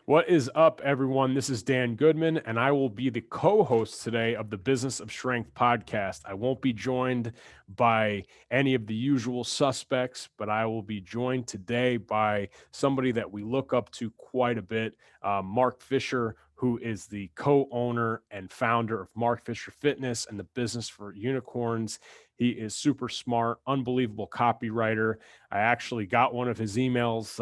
What is up, everyone? This is Dan Goodman, and I will be the co-host today of the Business of Strength podcast. I won't be joined by any of the usual suspects, but I will be joined today by somebody that we look up to quite a bit, Mark Fisher, who is the co-owner and founder of Mark Fisher Fitness and the Business for Unicorns. He is super smart, unbelievable copywriter. I actually got one of his emails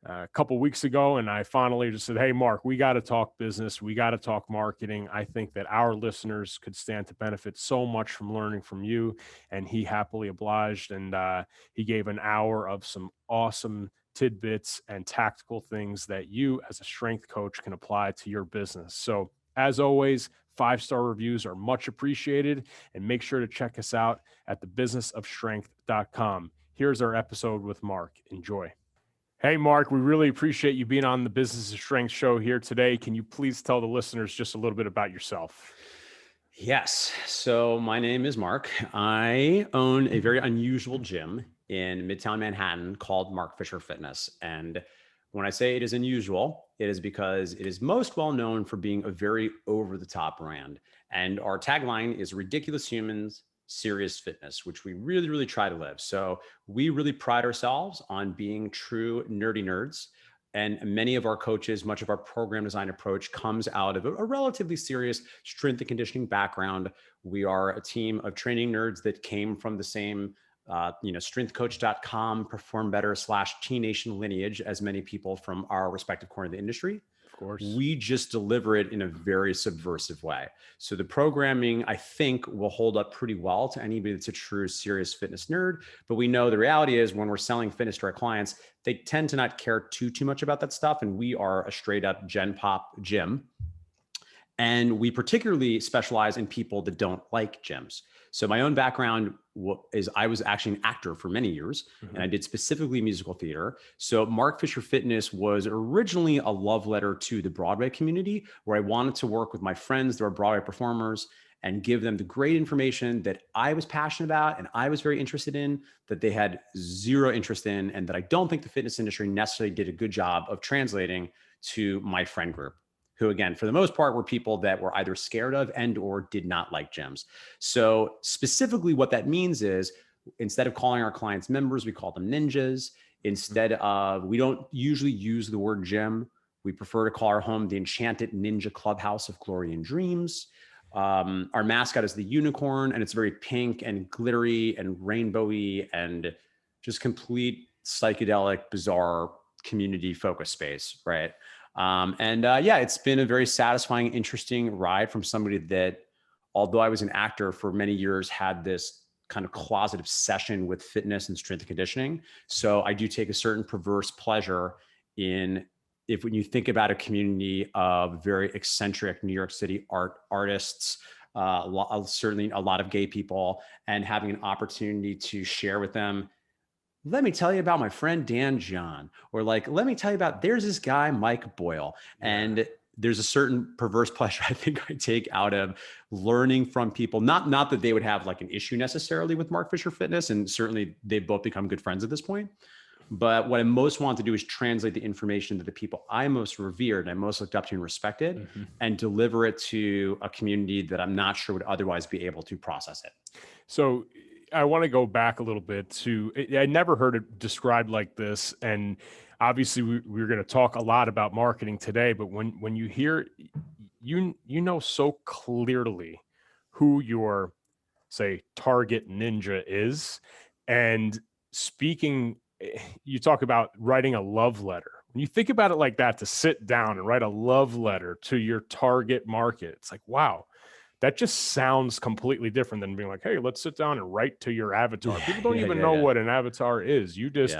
a couple weeks ago, and I finally just said, "Hey, Mark, we got to talk business. We got to talk marketing. I think that our listeners could stand to benefit so much from learning from you." And he happily obliged, and he gave an hour of some awesome tidbits and tactical things that you, as a strength coach, can apply to your business. So, as always, 5-star reviews are much appreciated, and make sure to check us out at thebusinessofstrength.com. Here's our episode with Mark. Enjoy. Hey, Mark, we really appreciate you being on the Business of Strength show here today. Can you please tell the listeners just a little bit about yourself? Yes. So my name is Mark. I own a very unusual gym in Midtown Manhattan called Mark Fisher Fitness. And when I say it is unusual, it is because it is most well known for being a very over-the-top brand. And our tagline is ridiculous humans, serious fitness, which we really, really try to live. So we really pride ourselves on being true nerdy nerds. And many of our coaches, much of our program design approach comes out of a relatively serious strength and conditioning background. We are a team of training nerds that came from the same strengthcoach.com, perform better / T Nation lineage as many people from our respective corner of the industry. Of course. We just deliver it in a very subversive way. So the programming, I think, will hold up pretty well to anybody that's a true serious fitness nerd. But we know the reality is when we're selling fitness to our clients, they tend to not care too much about that stuff. And we are a straight up Gen Pop gym. And we particularly specialize in people that don't like gyms. So my own background is I was actually an actor for many years, and I did specifically musical theater. So Mark Fisher Fitness was originally a love letter to the Broadway community, where I wanted to work with my friends that were Broadway performers and give them the great information that I was passionate about and I was very interested in, that they had zero interest in, and that I don't think the fitness industry necessarily did a good job of translating to my friend group, who, again, for the most part, were people that were either scared of and or did not like gyms. So specifically what that means is, instead of calling our clients members, we call them ninjas. We don't usually use the word gym. We prefer to call our home the Enchanted Ninja Clubhouse of Glory and Dreams. Our mascot is the unicorn, and it's very pink and glittery and rainbowy and just complete psychedelic, bizarre community focus space, right? It's been a very satisfying, interesting ride from somebody that, although I was an actor for many years, had this kind of closet obsession with fitness and strength and conditioning. So I do take a certain perverse pleasure in, when you think about a community of very eccentric New York City artists, certainly a lot of gay people, and having an opportunity to share with them, let me tell you about my friend Dan John, or like, let me tell you about, there's this guy, Mike Boyle. Yeah. And there's a certain perverse pleasure I think I take out of learning from people, not that they would have like an issue necessarily with Mark Fisher Fitness. And certainly they've both become good friends at this point. But what I most want to do is translate the information to the people I most revered and I most looked up to and respected, and deliver it to a community that I'm not sure would otherwise be able to process it. So I want to go back a little bit to, I never heard it described like this. And obviously we're going to talk a lot about marketing today, but when you hear, you know so clearly who your, say, target ninja is. And speaking, you talk about writing a love letter. When you think about it like that, to sit down and write a love letter to your target market, it's like, wow. That just sounds completely different than being like, hey, let's sit down and write to your avatar. People don't even know what an avatar is. You just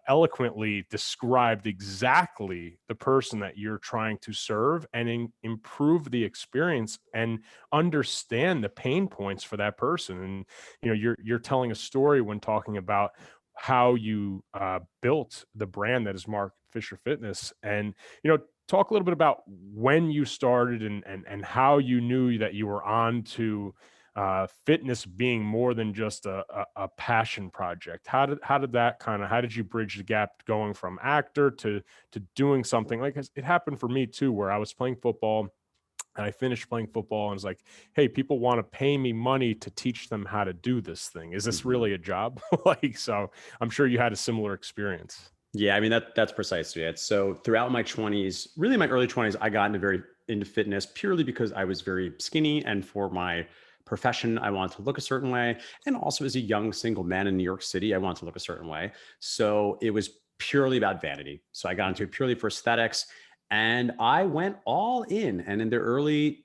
eloquently described exactly the person that you're trying to serve and improve the experience and understand the pain points for that person. And, you're telling a story when talking about how you built the brand that is Mark Fisher Fitness. And, talk a little bit about when you started and how you knew that you were on to fitness being more than just a passion project. How did you bridge the gap going from actor to doing something like it happened for me too, where I was playing football and I finished playing football and was like, hey, people want to pay me money to teach them how to do this thing. Is this Mhm. really a job? Like, so I'm sure you had a similar experience. Yeah, I mean that's precisely it. So throughout my 20s, really my early 20s, I got into fitness purely because I was very skinny, and for my profession, I wanted to look a certain way, and also as a young single man in New York City, I wanted to look a certain way. So it was purely about vanity. So I got into it purely for aesthetics, and I went all in. And in the early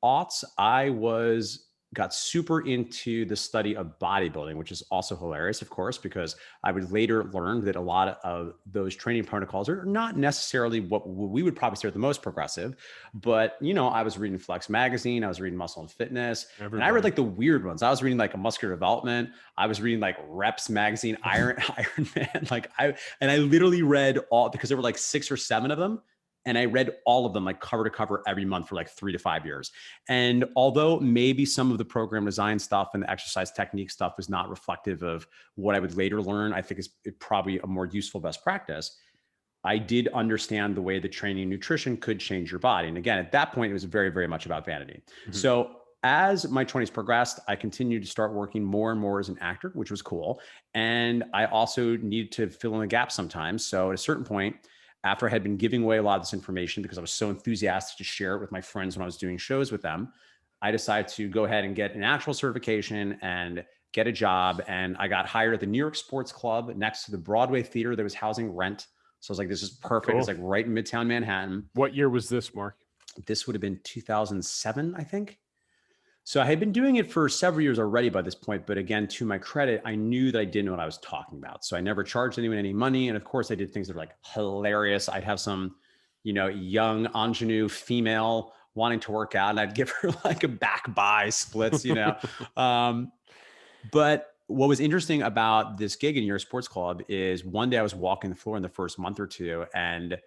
aughts, I was got super into the study of bodybuilding, which is also hilarious, of course, because I would later learn that a lot of those training protocols are not necessarily what we would probably say are the most progressive. But, I was reading Flex magazine, I was reading Muscle and Fitness, and I read Everybody. like the weird ones. I was reading like a Muscular Development. I was reading like Reps magazine, Iron Man. And I literally read all, because there were like 6 or 7 of them. And I read all of them like cover to cover every month for like 3 to 5 years. And although maybe some of the program design stuff and the exercise technique stuff is not reflective of what I would later learn, I think is probably a more useful best practice. I did understand the way that training and nutrition could change your body. And again, at that point, it was very, very much about vanity. Mhm. So as my 20s progressed, I continued to start working more and more as an actor, which was cool. And I also needed to fill in the gaps sometimes. So at a certain point, after I had been giving away a lot of this information because I was so enthusiastic to share it with my friends when I was doing shows with them, I decided to go ahead and get an actual certification and get a job. And I got hired at the New York Sports Club next to the Broadway theater that was housing Rent. So I was like, this is perfect. It's Cool. like right in Midtown Manhattan. What year was this, Mark? This would have been 2007, I think. So I had been doing it for several years already by this point. But again, to my credit, I knew that I didn't know what I was talking about. So I never charged anyone any money. And of course, I did things that were like hilarious. I'd have some, young ingenue female wanting to work out, and I'd give her like a back by splits. Um, but what was interesting about this gig in your sports club is one day I was walking the floor in the first month or two, and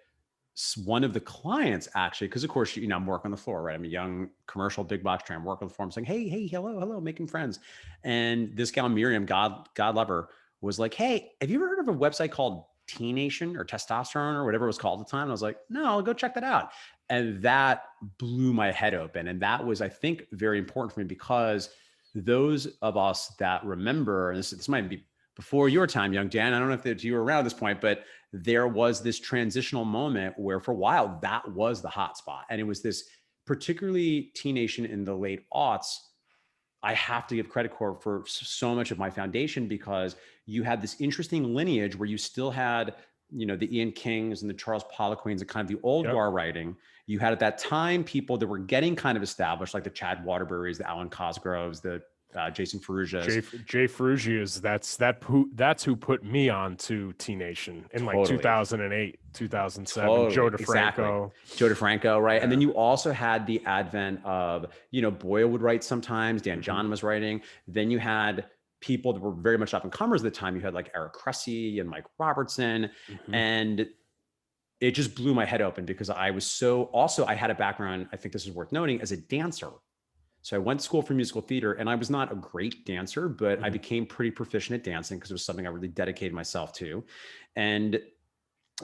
one of the clients actually, because of course, I'm working on the floor, right? I'm a young commercial big box trying to work on the floor. I'm saying, hey, hello, making friends. And this gal, Miriam, God love her, was like, hey, have you ever heard of a website called T Nation or Testosterone or whatever it was called at the time? And I was like, no, I'll go check that out. And that blew my head open. And that was, I think, very important for me, because those of us that remember, and this might be before your time, young Dan, I don't know if you were around at this point, but there was this transitional moment where for a while that was the hot spot. And it was this particularly T Nation in the late aughts. I have to give credit for so much of my foundation, because you had this interesting lineage where you still had, the Ian Kings and the Charles Poliquins and kind of the old Yep. guard writing. You had at that time people that were getting kind of established, like the Chad Waterburys, the Alan Cosgroves, the Jason Ferrugias. Jay Ferrugia's that's who put me on to T Nation in like Totally. 2008, 2007. Joe Totally. Exactly. DeFranco. Joe DeFranco, right? And Yeah. then you also had the advent of, Boyle would write sometimes, Dan Mhm. John was writing. Then you had people that were very much up and comers at the time. You had like Eric Cressy and Mike Robertson. Mhm. And it just blew my head open, because I had a background, I think this is worth noting, as a dancer. So I went to school for musical theater, and I was not a great dancer, but I Mhm. became pretty proficient at dancing because it was something I really dedicated myself to. And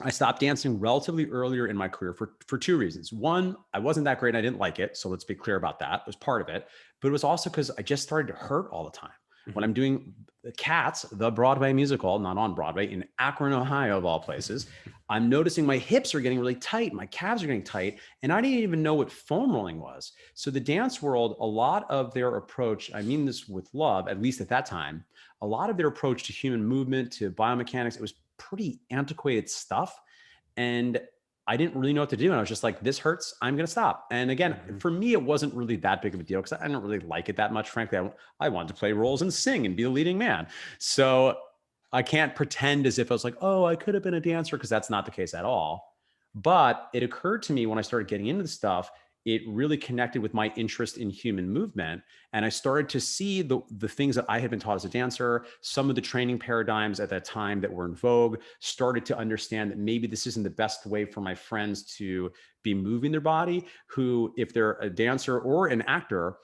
I stopped dancing relatively earlier in my career for 2 reasons. One, I wasn't that great and I didn't like it. So let's be clear about that. It was part of it. But it was also because I just started to hurt all the time. When Mhm. I'm doing Cats, the Broadway musical, not on Broadway, in Akron, Ohio, of all places, I'm noticing my hips are getting really tight, my calves are getting tight, and I didn't even know what foam rolling was. So the dance world, a lot of their approach, I mean this with love, at least at that time, a lot of their approach to human movement, to biomechanics, it was pretty antiquated stuff. And I didn't really know what to do. And I was just like, this hurts. I'm going to stop. And again, Mhm. for me, it wasn't really that big of a deal because I didn't really like it that much. Frankly, I wanted to play roles and sing and be the leading man. So I can't pretend as if I was like, oh, I could have been a dancer, because that's not the case at all. But it occurred to me when I started getting into the stuff, it really connected with my interest in human movement. And I started to see the things that I had been taught as a dancer, some of the training paradigms at that time that were in vogue, started to understand that maybe this isn't the best way for my friends to be moving their body, who, if they're a dancer or an actor,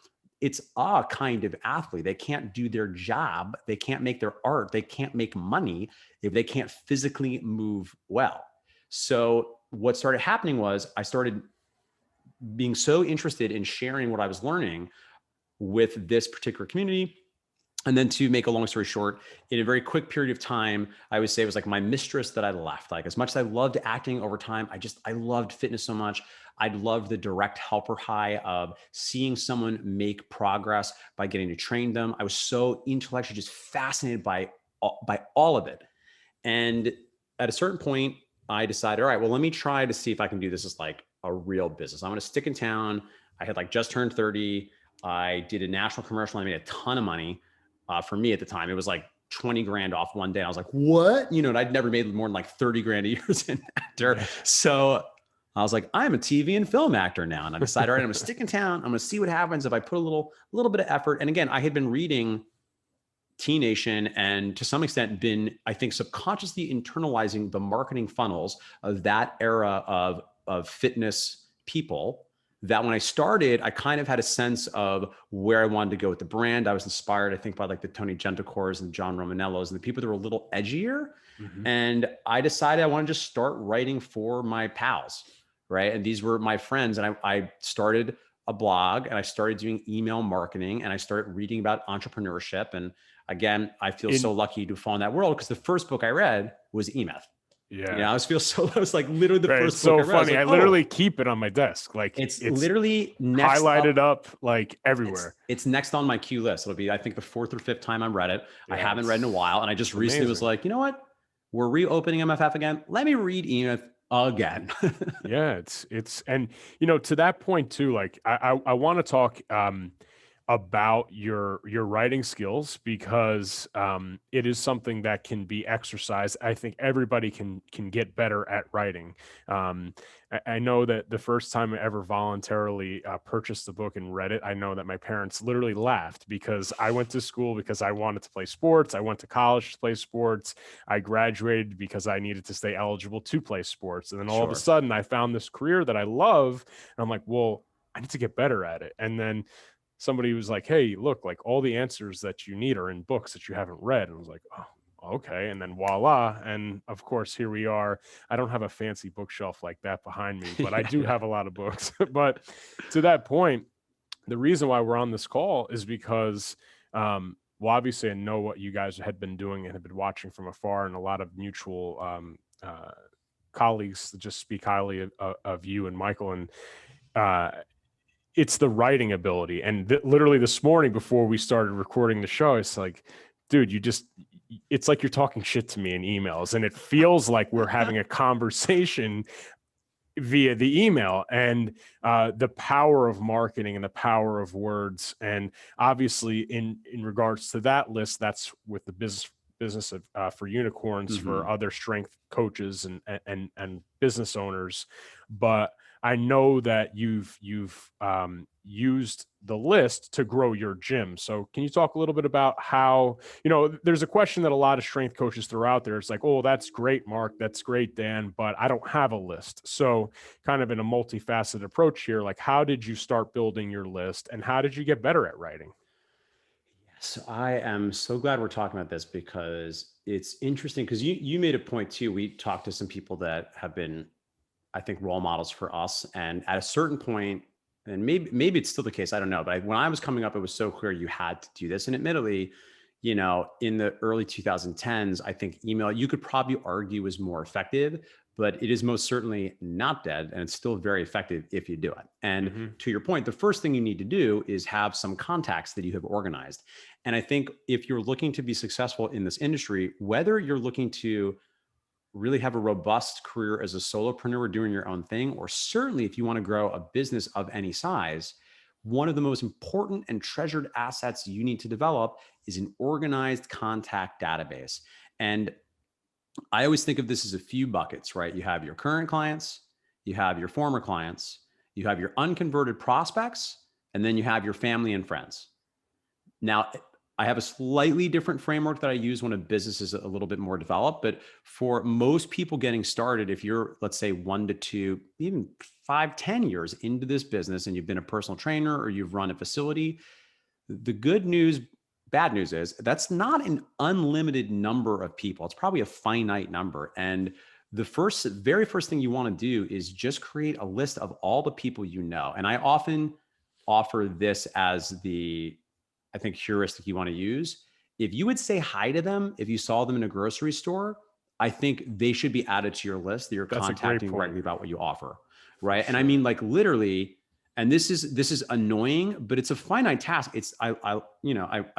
it's a kind of athlete. They can't do their job. They can't make their art. They can't make money if they can't physically move well. So what started happening was I started being so interested in sharing what I was learning with this particular community. And then to make a long story short, in a very quick period of time, I would say it was like my mistress that I left. Like as much as I loved acting over time, I loved fitness so much. I loved the direct helper high of seeing someone make progress by getting to train them. I was so intellectually just fascinated by all of it. And at a certain point, I decided, all right, well, let me try to see if I can do this as like a real business. I'm going to stick in town. I had like just turned 30. I did a national commercial. I made a ton of money. For me at the time, it was like 20 grand off one day. I was like, what? You know, and I'd never made more than like 30 grand a year as an actor. So I was like, I'm a TV and film actor now. And I decided, all right, I'm going to stick in town. I'm going to see what happens if I put a little bit of effort. And again, I had been reading T Nation and to some extent been, I think, subconsciously internalizing the marketing funnels of that era of fitness people, that when I started, I kind of had a sense of where I wanted to go with the brand. I was inspired, I think, by like the Tony Gentlecors and John Romanellos and the people that were a little edgier. Mm-hmm. And I decided I wanted to just start writing for my pals, right? And these were my friends. And I started a blog and I started doing email marketing and I started reading about entrepreneurship. And again, I feel so lucky to fall in that world because the first book I read was E-Myth. Yeah. You know, I was like literally the first book I read. Funny. I literally keep it on my desk. Like it's literally next highlighted up like everywhere. It's next on my queue list. It'll be, I think, the 4th or 5th time I've read it. Yeah, I haven't read in a while. And I just recently was like, you know what? We're reopening MFF again. Let me read E-Myth again. Yeah, it's, and you know, to that point too, like I want to talk, about your writing skills because it is something that can be exercised. I think everybody can get better at writing. I know that the first time I ever voluntarily purchased the book and read it, I know that my parents literally laughed because I went to school because I wanted to play sports. I went to college to play sports. I graduated because I needed to stay eligible to play sports. And then all of a sudden I found this career that I love. And I'm like, well, I need to get better at it. And then somebody was like, hey, look, like all the answers that you need are in books that you haven't read. And I was like, oh, okay. And then voila. And of course, here we are. I don't have a fancy bookshelf like that behind me, but I do have a lot of books. But to that point, the reason why we're on this call is because, well, obviously I know what you guys had been doing and have been watching from afar, and a lot of mutual colleagues that just speak highly of you and Michael. And it's the writing ability. And literally this morning before we started recording the show, it's like, dude, it's like you're talking shit to me in emails, and it feels like we're having a conversation via the email. And the power of marketing and the power of words. And obviously in regards to that list, that's with the business of for unicorns, mm-hmm. for other strength coaches and business owners. But I know that you've used the list to grow your gym. So can you talk a little bit about how, you know, there's a question that a lot of strength coaches throw out there. It's like, oh, that's great, Mark. That's great, Dan, but I don't have a list. So kind of in a multifaceted approach here, like how did you start building your list and how did you get better at writing? So I am so glad we're talking about this because it's interesting because you made a point too. We talked to some people that have been, I think, role models for us. And at a certain point, and maybe it's still the case, I don't know. But when I was coming up, it was so clear you had to do this. And admittedly, you know, in the early 2010s, I think email, you could probably argue was more effective, but it is most certainly not dead. And it's still very effective if you do it. And mm-hmm. to your point, the first thing you need to do is have some contacts that you have organized. And I think if you're looking to be successful in this industry, whether you're looking to really have a robust career as a solopreneur doing your own thing, or certainly if you want to grow a business of any size, one of the most important and treasured assets you need to develop is an organized contact database. And I always think of this as a few buckets, right? You have your current clients, you have your former clients, you have your unconverted prospects, and then you have your family and friends. Now, I have a slightly different framework that I use when a business is a little bit more developed, but for most people getting started, if you're, let's say 1 to 2, even 5, 10 years into this business and you've been a personal trainer or you've run a facility, The good news, bad news is that's not an unlimited number of people. It's probably a finite number. And the very first thing you want to do is just create a list of all the people you know. And I often offer this as I think, heuristic you want to use. If you would say hi to them, if you saw them in a grocery store, I think they should be added to your list that you're That's a great contacting point. directly about what you offer. Right. And I Sure. mean, like literally, and this is annoying, but it's a finite task. It's I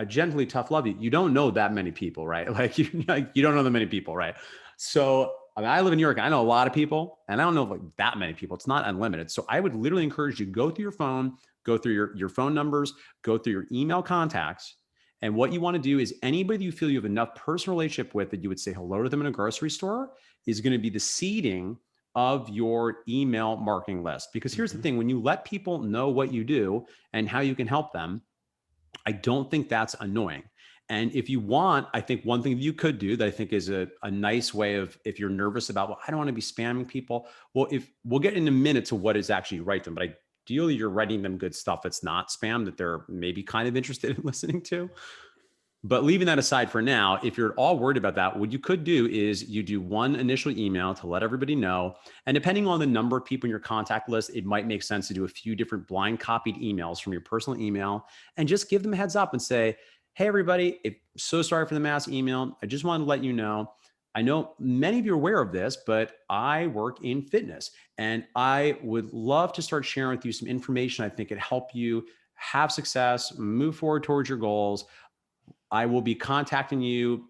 gently tough love you. You don't know that many people, right? Like you don't know that many people, right? So I mean, I live in New York. I know a lot of people, and I don't know like that many people. It's not unlimited. So I would literally encourage you to go through your phone, go through your phone numbers, go through your email contacts. And what you want to do is anybody you feel you have enough personal relationship with that you would say hello to them in a grocery store is going to be the seeding of your email marketing list. Because here's the thing, when you let people know what you do and how you can help them, I don't think that's annoying. And if you want, I think one thing that you could do that I think is a nice way of, if you're nervous about, well, I don't want to be spamming people. Well, if we'll get in a minute to what is actually write them, but ideally you're writing them good stuff that's not spam that they're maybe kind of interested in listening to. But leaving that aside for now, if you're at all worried about that, what you could do is you do one initial email to let everybody know. And depending on the number of people in your contact list, it might make sense to do a few different blind copied emails from your personal email and just give them a heads up and say, hey, everybody, so sorry for the mass email. I just wanted to let you know. I know many of you are aware of this, but I work in fitness and I would love to start sharing with you some information I think could help you have success, move forward towards your goals. I will be contacting you,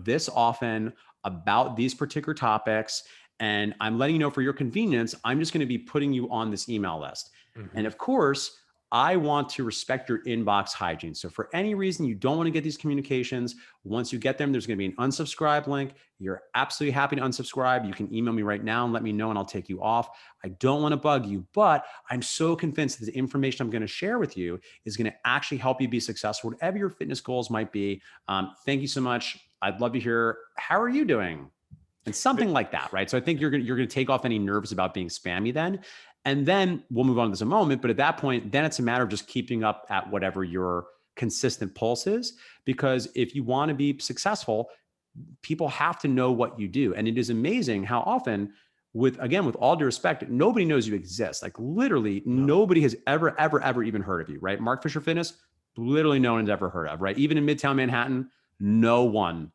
this often about these particular topics. And I'm letting you know for your convenience, I'm just going to be putting you on this email list. And of course, I want to respect your inbox hygiene. So for any reason you don't want to get these communications, once you get them, there's going to be an unsubscribe link. You're absolutely happy to unsubscribe. You can email me right now and let me know and I'll take you off. I don't want to bug you, but I'm so convinced that the information I'm going to share with you is going to actually help you be successful, whatever your fitness goals might be. Thank you so much. I'd love to hear, how are you doing? And something like that, right? So I think you're going to take off any nerves about being spammy then. And then we'll move on to this in a moment. But at that point, then it's a matter of just keeping up at whatever your consistent pulse is. Because if you want to be successful, people have to know what you do. And it is amazing how often, with all due respect, nobody knows you exist. Like literally nobody has ever even heard of you, right? Mark Fisher Fitness, literally no one's ever heard of, right? Even in Midtown Manhattan, no one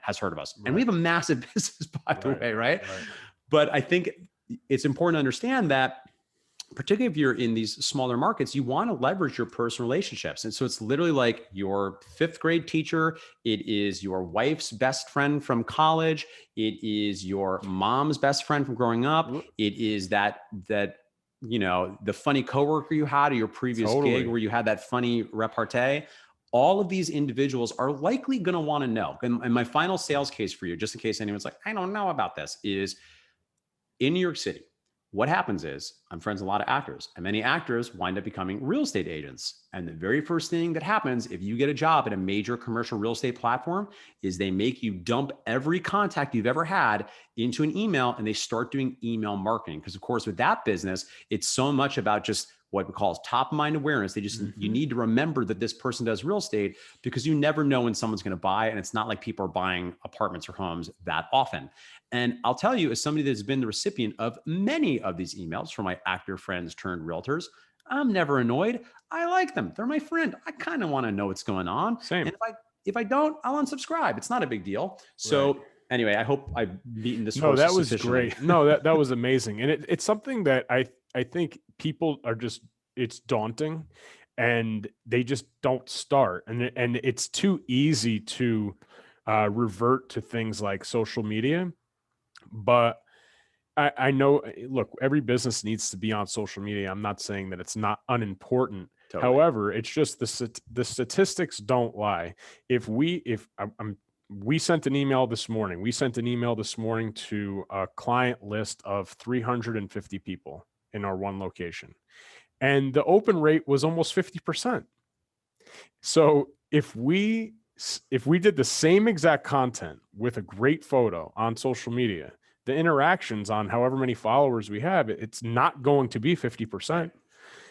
has heard of us. And we have a massive business, by the way, right? But I think it's important to understand that, particularly if you're in these smaller markets, you want to leverage your personal relationships. And so it's literally like your fifth grade teacher. It is your wife's best friend from college. It is your mom's best friend from growing up. It is that the funny coworker you had at your previous gig where you had that funny repartee. All of these individuals are likely going to want to know. And my final sales case for you, just in case anyone's like, I don't know about this, is in New York City, what happens is I'm friends with a lot of actors, and many actors wind up becoming real estate agents. And the very first thing that happens if you get a job at a major commercial real estate platform is they make you dump every contact you've ever had into an email, and they start doing email marketing. Because of course, with that business, it's so much about just what we call top of mind awareness. They just, you need to remember that this person does real estate, because you never know when someone's going to buy. And it's not like people are buying apartments or homes that often. And I'll tell you, as somebody that's been the recipient of many of these emails from my actor friends turned realtors, I'm never annoyed. I like them. They're my friend. I kind of want to know what's going on. Same. And if I don't, I'll unsubscribe. It's not a big deal. So anyway, I hope I've beaten this horse. No, that was great. No, that was amazing. And it's something that I think people are just, it's daunting and they just don't start. And it's too easy to revert to things like social media. But I know, look, every business needs to be on social media. I'm not saying that it's not unimportant. Totally. However, it's just the statistics don't lie. We sent an email this morning. We sent an email this morning to a client list of 350 people in our one location. And the open rate was almost 50%. So if we did the same exact content with a great photo on social media, the interactions on however many followers we have, it's not going to be 50%.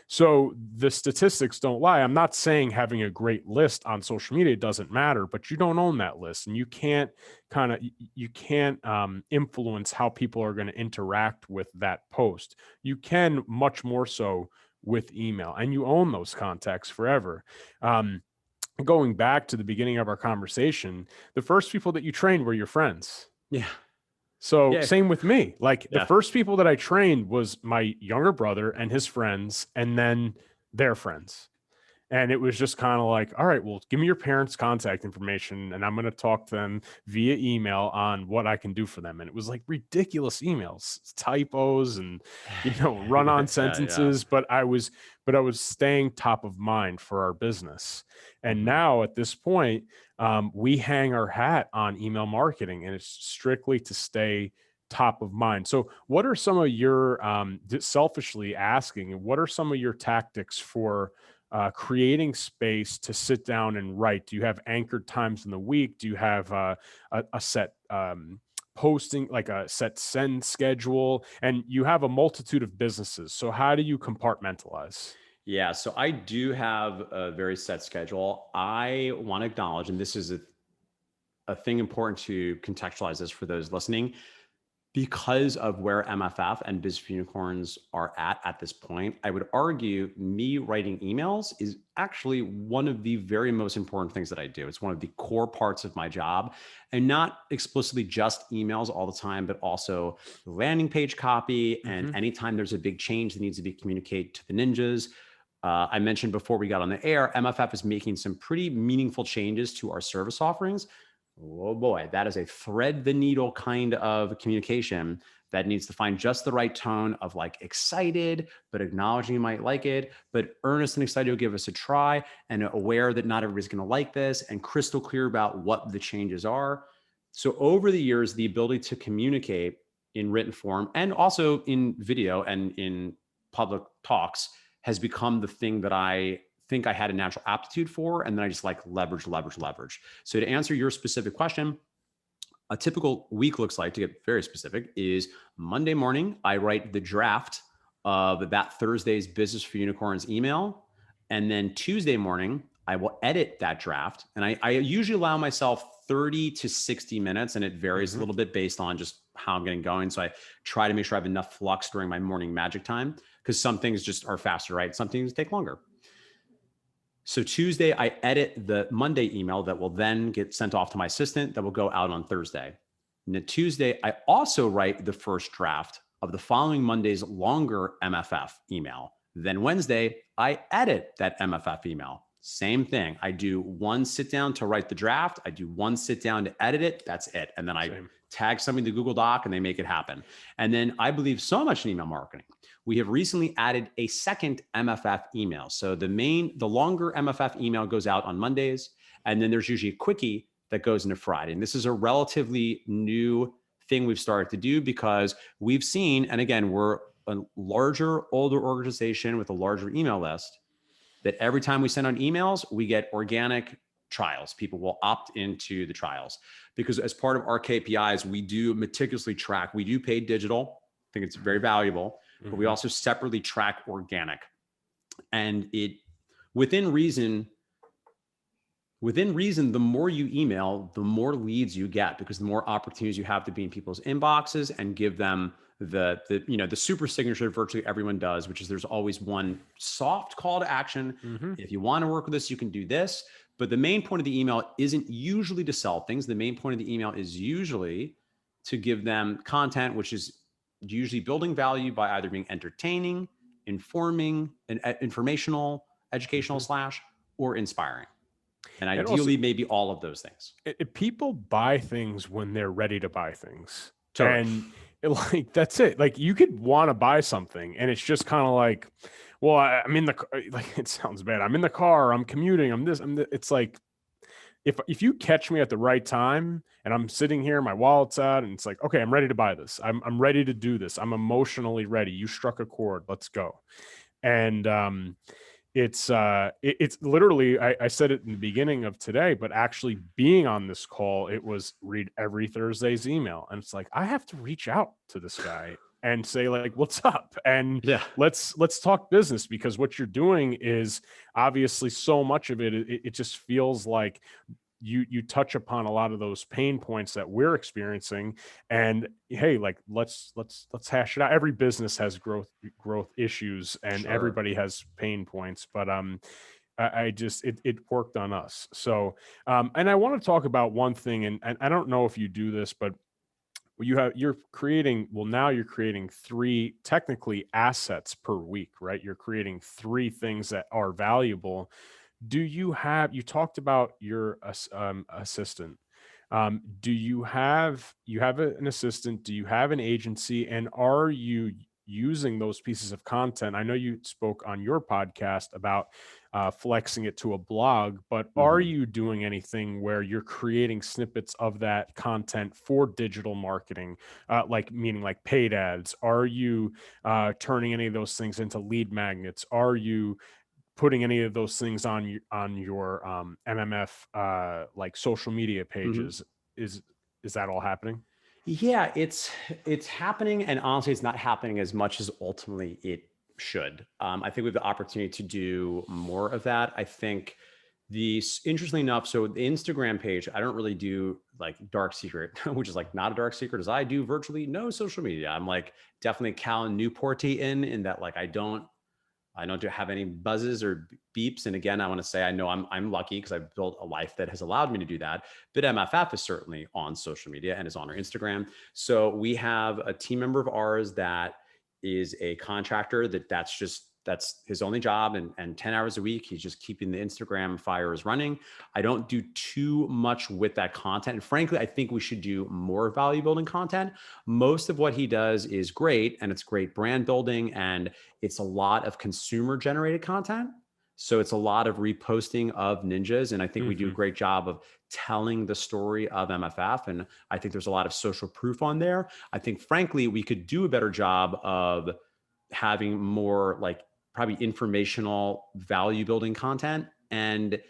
So the statistics don't lie. I'm not saying having a great list on social media doesn't matter, but you don't own that list, and you can't influence how people are going to interact with that post. You can much more so with email, and you own those contacts forever. Going back to the beginning of our conversation, the first people that you trained were your friends. Yeah. So Yeah. same with me. Like the Yeah. first people that I trained was my younger brother and his friends, and then their friends. And it was just kind of like, all right, well, give me your parents' contact information, and I'm going to talk to them via email on what I can do for them. And it was like ridiculous emails, typos, and run-on Yeah. sentences. But I was staying top of mind for our business. And now at this point, we hang our hat on email marketing, and it's strictly to stay top of mind. So, what are some of your selfishly asking? What are some of your tactics for creating space to sit down and write? Do you have anchored times in the week? Do you have a set posting, like a set send schedule? And you have a multitude of businesses. So how do you compartmentalize? Yeah, so I do have a very set schedule. I want to acknowledge, and this is a thing important to contextualize this for those listening, because of where MFF and Biz for Unicorns are at this point. I would argue me writing emails is actually one of the very most important things that I do. It's one of the core parts of my job, and not explicitly just emails all the time, but also landing page copy. And anytime there's a big change that needs to be communicated to the ninjas. I mentioned before we got on the air, MFF is making some pretty meaningful changes to our service offerings. Oh boy, that is a thread the needle kind of communication that needs to find just the right tone of like excited, but acknowledging you might like it, but earnest and excited to give us a try, and aware that not everybody's going to like this, and crystal clear about what the changes are. So over the years, the ability to communicate in written form and also in video and in public talks has become the thing that I think I had a natural aptitude for, and then I just like leverage. So to answer your specific question, a typical week looks like, to get very specific, is Monday morning, I write the draft of that Thursday's Business for Unicorns email. And then Tuesday morning, I will edit that draft. And I usually allow myself 30 to 60 minutes, and it varies a little bit based on just how I'm getting going. So I try to make sure I have enough flux during my morning magic time, because some things just are faster, right? Some things take longer. So Tuesday, I edit the Monday email that will then get sent off to my assistant that will go out on Thursday. And then Tuesday, I also write the first draft of the following Monday's longer MFF email. Then Wednesday, I edit that MFF email. Same thing. I do one sit down to write the draft. I do one sit down to edit it. That's it. And then I tag something to Google Doc and they make it happen. And then I believe so much in email marketing. We have recently added a second MFF email. So the longer MFF email goes out on Mondays, and then there's usually a quickie that goes into Friday. And this is a relatively new thing we've started to do, because we've seen, and again, we're a larger, older organization with a larger email list, that every time we send out emails, we get organic trials. People will opt into the trials, because as part of our KPIs, we do meticulously track. We do paid digital. I think it's very valuable, but we also separately track organic. And within reason, the more you email, the more leads you get, because the more opportunities you have to be in people's inboxes and give them the super signature virtually everyone does, which is there's always one soft call to action. If you want to work with us, you can do this. But the main point of the email isn't usually to sell things. The main point of the email is usually to give them content, which is usually building value by either being entertaining, informing, and informational, educational or inspiring. And ideally, also, maybe all of those things. People buy things when they're ready to buy things. Totally. And that's it. Like, you could want to buy something, and it's just kind of like, well, I'm in the, like, it sounds bad. I'm in the car, I'm commuting, it's like, if you catch me at the right time and I'm sitting here, my wallet's out, and it's like, okay, I'm ready to buy this. I'm ready to do this. I'm emotionally ready. You struck a chord. Let's go. And it's literally, I said it in the beginning of today, but actually being on this call, it was read every Thursday's email. And it's like, I have to reach out to this guy. and say like, what's up? And Yeah. let's talk business, because what you're doing is obviously so much of it just feels like you touch upon a lot of those pain points that we're experiencing. And hey, like let's hash it out. Every business has growth issues, and Sure. everybody has pain points, but I just it worked on us. So and I want to talk about one thing, and I don't know if you do this, but you're creating, well, now you're creating three technically assets per week, right? You're creating three things that are valuable. You talked about your assistant. Do you have an assistant? Do you have an agency? And are you using those pieces of content? I know you spoke on your podcast about flexing it to a blog, but are Mhm. you doing anything where you're creating snippets of that content for digital marketing, like meaning like paid ads? Are you turning any of those things into lead magnets? Are you putting any of those things on your MMF like social media Mhm. pages? Is is that all happening? Yeah, it's happening, and honestly, it's not happening as much as ultimately it should. I think we have the opportunity to do more of that. I think interestingly enough, so the Instagram page, I don't really do like dark secret, which is like not a dark secret, as I do virtually no social media. I'm like definitely Cal Newporty in that, like I don't have any buzzes or beeps. And again, I want to say I know I'm lucky because I've built a life that has allowed me to do that. But MFF is certainly on social media and is on our Instagram. So we have a team member of ours that is a contractor that's his only job, and 10 hours a week he's just keeping the Instagram fires running. I don't do too much with that content. And frankly, I think we should do more value building content. Most of what he does is great, and it's great brand building, and it's a lot of consumer generated content. So it's a lot of reposting of ninjas. And I think we do a Hmm. great job of telling the story of MFF. And I think there's a lot of social proof on there. I think, frankly, we could do a better job of having more like probably informational value building content. And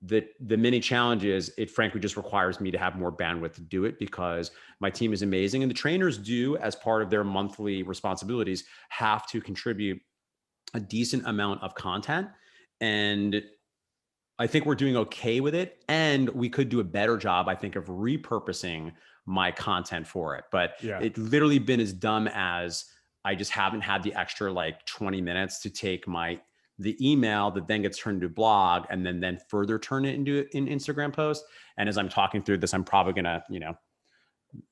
the many challenges, it frankly just requires me to have more bandwidth to do it, because my team is amazing. And the trainers do, as part of their monthly responsibilities, have to contribute a decent amount of content. And I think we're doing okay with it. And we could do a better job, I think, of repurposing my content for it. But Yeah. it literally been as dumb as I just haven't had the extra like 20 minutes to take the email that then gets turned into a blog and then further turn it into an Instagram post. And as I'm talking through this, I'm probably gonna,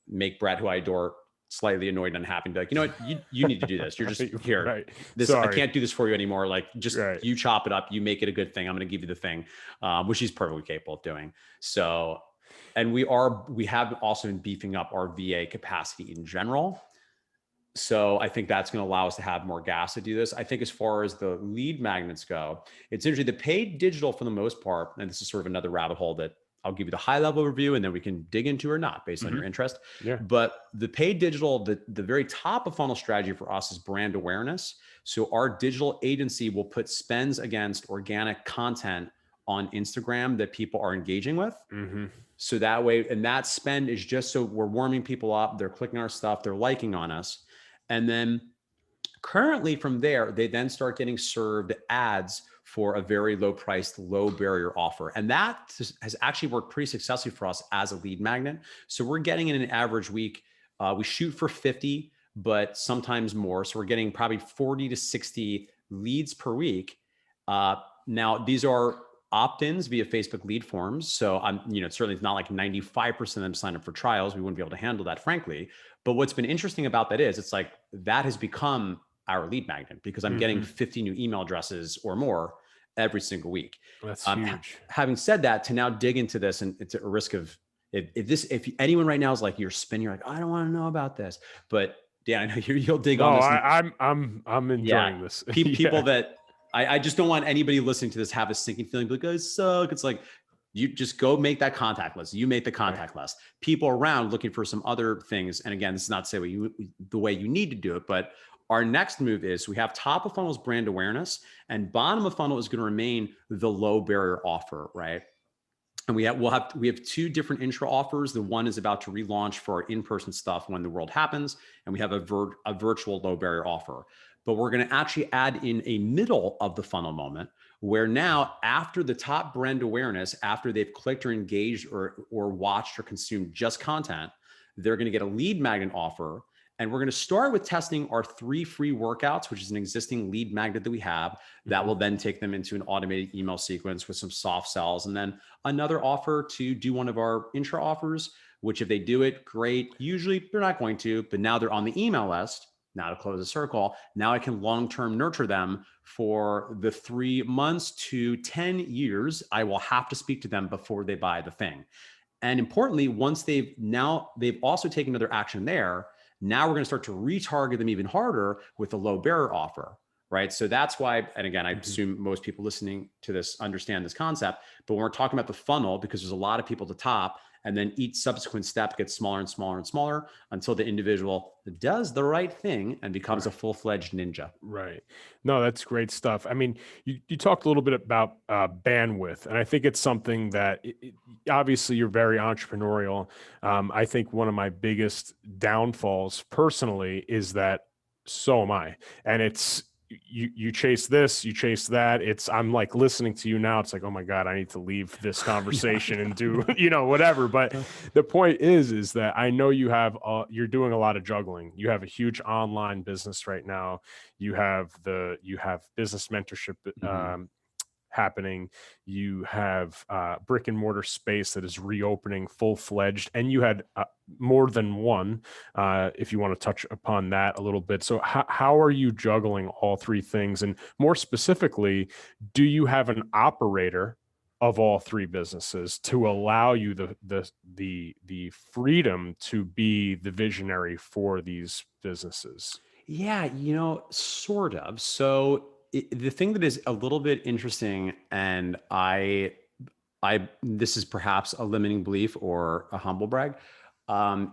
make Brett, who I adore, slightly annoyed and unhappy, and be like, you know what, you need to do this. You're just Right. here. Right. I Sorry. can't do this for you anymore. Like, just Right. you chop it up, you make it a good thing. I'm going to give you the thing, which he's perfectly capable of doing. So, and we have also been beefing up our VA capacity in general. So I think that's going to allow us to have more gas to do this. I think as far as the lead magnets go, it's interesting. The paid digital, for the most part, and this is sort of another rabbit hole that I'll give you the high level review and then we can dig into or not based on Hmm. your interest. Yeah. But the paid digital, the very top of funnel strategy for us is brand awareness. So our digital agency will put spends against organic content on Instagram that people are engaging with. Hmm. So that way, and that spend is just so we're warming people up, they're clicking our stuff, they're liking on us. And then currently from there, they then start getting served ads for a very low priced, low barrier offer. And that has actually worked pretty successfully for us as a lead magnet. So we're getting in an average week, we shoot for 50, but sometimes more. So we're getting probably 40 to 60 leads per week. Now, these are opt-ins via Facebook lead forms. So certainly it's not like 95% of them sign up for trials. We wouldn't be able to handle that, frankly. But what's been interesting about that is it's like that has become our lead magnet, because I'm getting Hmm. 50 new email addresses or more every single week. That's huge. Having said that, to now dig into this, and it's a risk of if anyone right now is like, you're spinning, you're like, I don't want to know about this, but Dan, I know you'll dig on No, this. And I'm yeah, enjoying this. people Yeah. that I just don't want anybody listening to this have a sinking feeling, like, I suck. It's like, you just go make that contact list. You make the Right. contact list. People around looking for some other things. And again, this is not to say the way you need to do it, but our next move is we have top of funnels brand awareness, and bottom of funnel is going to remain the low barrier offer, right? And we have two different intro offers. The one is about to relaunch for our in-person stuff when the world happens, and we have a virtual low barrier offer. But we're going to actually add in a middle of the funnel moment where now, after the top brand awareness, after they've clicked or engaged or watched or consumed just content, they're going to get a lead magnet offer. And we're going to start with testing our 3 free workouts, which is an existing lead magnet that we have that will then take them into an automated email sequence with some soft sells. And then another offer to do one of our intro offers, which if they do it, great. Usually they're not going to, but now they're on the email list. Now to close the circle, now I can long-term nurture them for the 3 months to 10 years. I will have to speak to them before they buy the thing. And importantly, once they've also taken another action there, now we're going to start to retarget them even harder with a low barrier offer, right? So that's why, and again, I assume most people listening to this understand this concept, but when we're talking about the funnel, because there's a lot of people at the top, and then each subsequent step gets smaller and smaller and smaller until the individual does the right thing and becomes a full-fledged ninja. Right. No, that's great stuff. I mean, you talked a little bit about bandwidth, and I think it's something that obviously you're very entrepreneurial. I think one of my biggest downfalls personally is that so am I. And it's you chase this, you chase that. I'm like listening to you now. It's like, oh my God, I need to leave this conversation and do, whatever. But the point is that I know you're doing a lot of juggling. You have a huge online business right now. You have business mentorship happening. You have brick and mortar space that is reopening full-fledged, and you had more than one, if you want to touch upon that a little bit. So how are you juggling all 3 things? And more specifically, do you have an operator of all 3 businesses to allow you the freedom to be the visionary for these businesses? Yeah, sort of. So the thing that is a little bit interesting, and this is perhaps a limiting belief or a humble brag,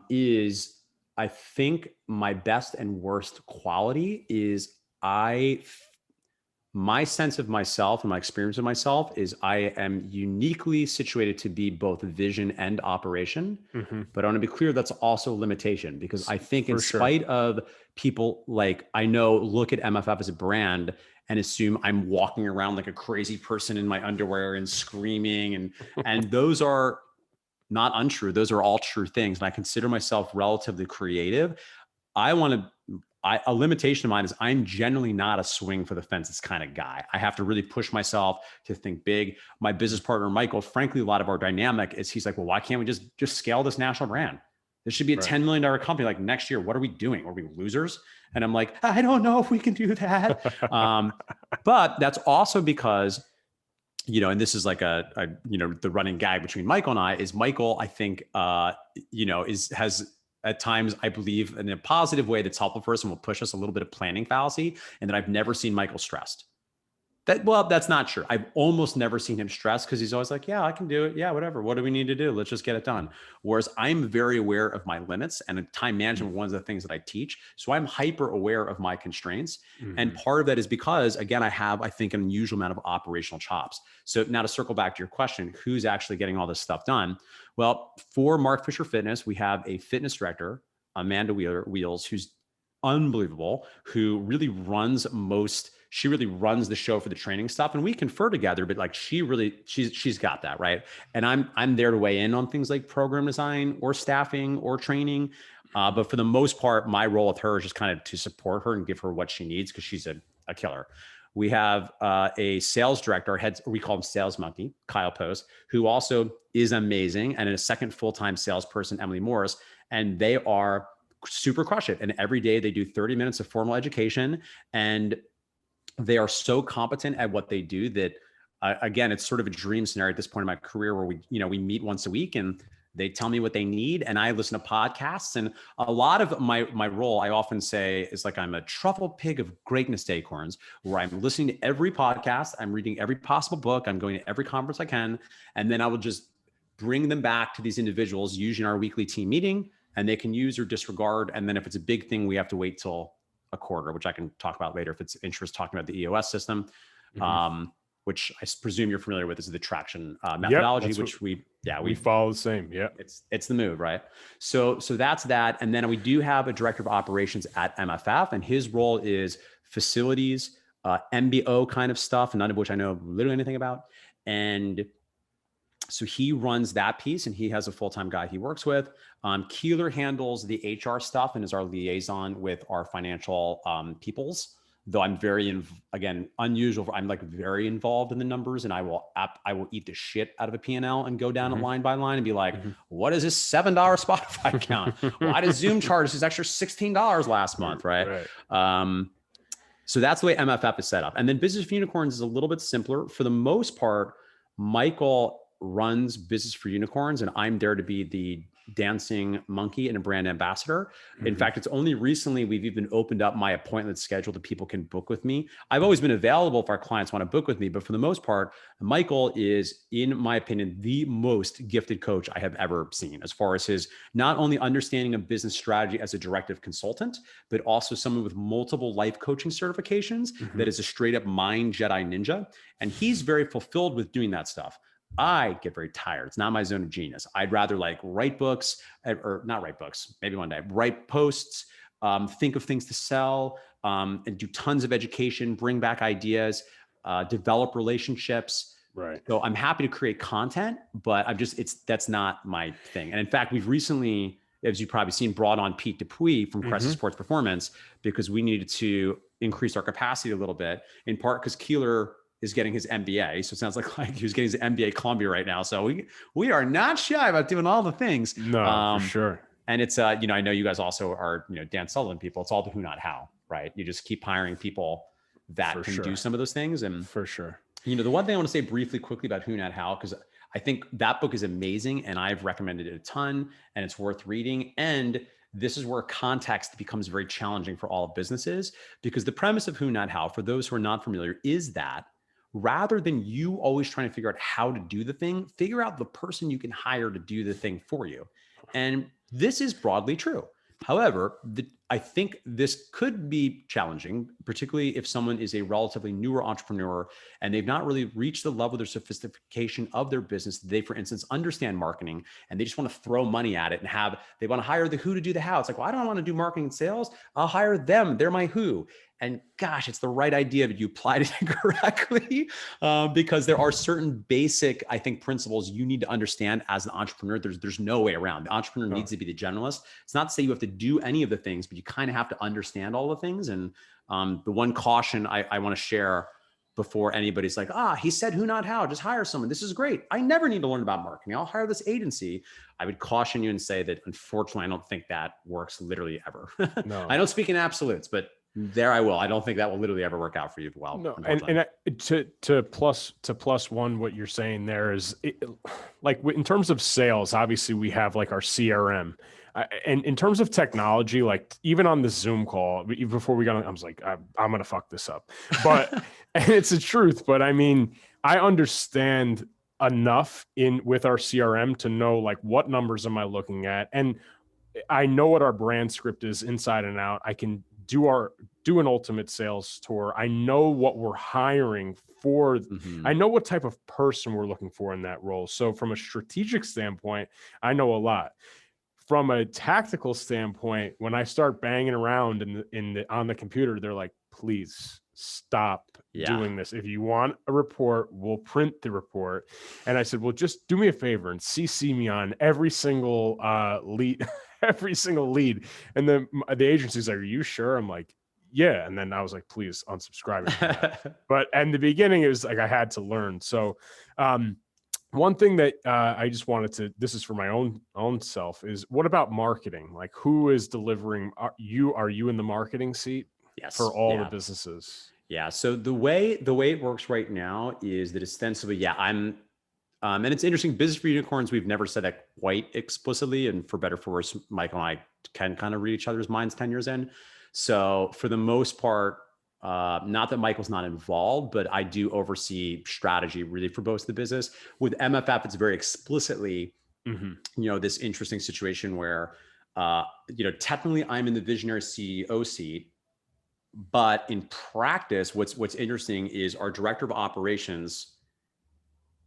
is I think my best and worst quality is my sense of myself and my experience of myself is I am uniquely situated to be both vision and operation. But I want to be clear, that's also a limitation, because I think in spite of people look at MFF as a brand and assume I'm walking around like a crazy person in my underwear and screaming, and those are not untrue. Those are all true things. And I consider myself relatively creative. A limitation of mine is I'm generally not a swing for the fences kind of guy. I have to really push myself to think big. My business partner, Michael, frankly, a lot of our dynamic is he's like, well, why can't we just scale this national brand? This should be a $10 million company. Like next year, what are we doing? Are we losers? And I'm like, I don't know if we can do that. But that's also because, and this is like the running gag between Michael and I is Michael, I think, has at times, I believe in a positive way that's helpful for us and will push us a little bit of planning fallacy. And that I've never seen Michael stressed. That's not true. I've almost never seen him stressed because he's always like, yeah, I can do it. Yeah, whatever. What do we need to do? Let's just get it done. Whereas I'm very aware of my limits, and time management, one of the things that I teach. So I'm hyper aware of my constraints. And part of that is because, again, I have, I think, an unusual amount of operational chops. So now to circle back to your question, who's actually getting all this stuff done? Well, for Mark Fisher Fitness, we have a fitness director, Amanda Wheels, who's unbelievable, who really runs she really runs the show for the training stuff, and we confer together, but like she's got that, right? And I'm there to weigh in on things like program design or staffing or training. But for the most part, my role with her is just kind of to support her and give her what she needs, because she's a killer. We have a sales director, we call him Sales Monkey, Kyle Post, who also is amazing, and a second full-time salesperson, Emily Morris, and they are super crush it. And every day they do 30 minutes of formal education, and they are so competent at what they do that, again, it's sort of a dream scenario at this point in my career where we meet once a week and they tell me what they need, and I listen to podcasts. And a lot of my role, I often say, is like I'm a truffle pig of greatness acorns, where I'm listening to every podcast, I'm reading every possible book, I'm going to every conference I can, and then I will just bring them back to these individuals using our weekly team meeting, and they can use or disregard. And then if it's a big thing, we have to wait till a quarter, which I can talk about later if it's interest talking about the EOS system. which I presume you're familiar with. This is the traction methodology, Yep, which we follow the same. Yeah. It's the move, right? So that's that. And then we do have a director of operations at MFF, and his role is facilities, MBO kind of stuff, none of which I know literally anything about. And so he runs that piece, and he has a full-time guy he works with. Keeler handles the HR stuff and is our liaison with our financial peoples. Though I'm very, again, unusual. I'm like very involved in the numbers, and I will eat the shit out of a P&L and go down it line by line and be like, what is this $7 Spotify account? Why does Zoom charge this extra $16 last month, right? So that's the way MFF is set up. And then Business for Unicorns is a little bit simpler. For the most part, Michael runs Business for Unicorns, and I'm there to be the dancing monkey and a brand ambassador. In fact, it's only recently we've even opened up my appointment schedule that people can book with me. I've always been available if our clients want to book with me, but for the most part, Michael is, in my opinion, the most gifted coach I have ever seen, as far as his not only understanding of business strategy as a directive consultant, but also someone with multiple life coaching certifications that is a straight up mind Jedi ninja. And he's very fulfilled with doing that stuff. I get very tired. It's not my zone of genius. I'd rather like write books, or not write books, maybe one day, write posts, think of things to sell, and do tons of education, bring back ideas, develop relationships. Right. So I'm happy to create content, but that's not my thing. And in fact, we've recently, as you've probably seen, brought on Pete Dupuis from Crest Sports Performance, because we needed to increase our capacity a little bit, in part because Keeler is getting his MBA. So it sounds like he was getting his MBA at Columbia right now. So we are not shy about doing all the things. No, for sure. And it's, I know you guys also are, Dan Sullivan people. It's all the who, not how, right? You just keep hiring people that can do some of those things. And for sure. The one thing I want to say briefly, quickly about who, not how, because I think that book is amazing and I've recommended it a ton and it's worth reading. And this is where context becomes very challenging for all businesses, because the premise of who, not how, for those who are not familiar, is that rather than you always trying to figure out how to do the thing, figure out the person you can hire to do the thing for you. And this is broadly true. However, I think this could be challenging, particularly if someone is a relatively newer entrepreneur and they've not really reached the level of their sophistication of their business. They, for instance, understand marketing and they just want to throw money at it and they want to hire the who to do the how. It's like, well, I don't want to do marketing and sales. I'll hire them. They're my who. And gosh, it's the right idea if you applied it correctly, because there are certain basic, I think, principles you need to understand as an entrepreneur. There's no way around. The entrepreneur needs to be the generalist. It's not to say you have to do any of the things, but you kind of have to understand all the things. And the one caution I want to share before anybody's like, he said who, not how, just hire someone. This is great. I never need to learn about marketing. I'll hire this agency. I would caution you and say that, unfortunately, I don't think that works literally ever. No. I don't speak in absolutes, but there I will. I don't think that will literally ever work out for you well. No, and to plus one, what you're saying there is like in terms of sales, obviously we have like our CRM, and in terms of technology, like even on the Zoom call before we got on, I was like, I'm gonna fuck this up, but and it's the truth. But I mean, I understand enough with our CRM to know like what numbers am I looking at, and I know what our brand script is inside and out. I can do an ultimate sales tour. I know what we're hiring for. I know what type of person we're looking for in that role. So from a strategic standpoint, I know a lot. From a tactical standpoint, when I start banging around on the computer, they're like, please stop doing this. If you want a report, we'll print the report. And I said, well, just do me a favor and CC me on every single lead. Every single lead. And then the agency's like, are you sure? I'm like, yeah. And then I was like, please unsubscribe. But in the beginning, it was like I had to learn. So one thing that I just wanted to, this is for my own self, is what about marketing? Like, who is delivering? Are you in the marketing seat? Yes. For all the businesses? Yeah. So the way it works right now is that ostensibly, I'm and it's interesting, Business for Unicorns, we've never said that quite explicitly, and for better or for worse, Michael and I can kind of read each other's minds 10 years in. So for the most part, not that Michael's not involved, but I do oversee strategy really for both the business. With MFF, it's very explicitly, this interesting situation where, technically I'm in the visionary CEO seat, But in practice, what's interesting is our director of operations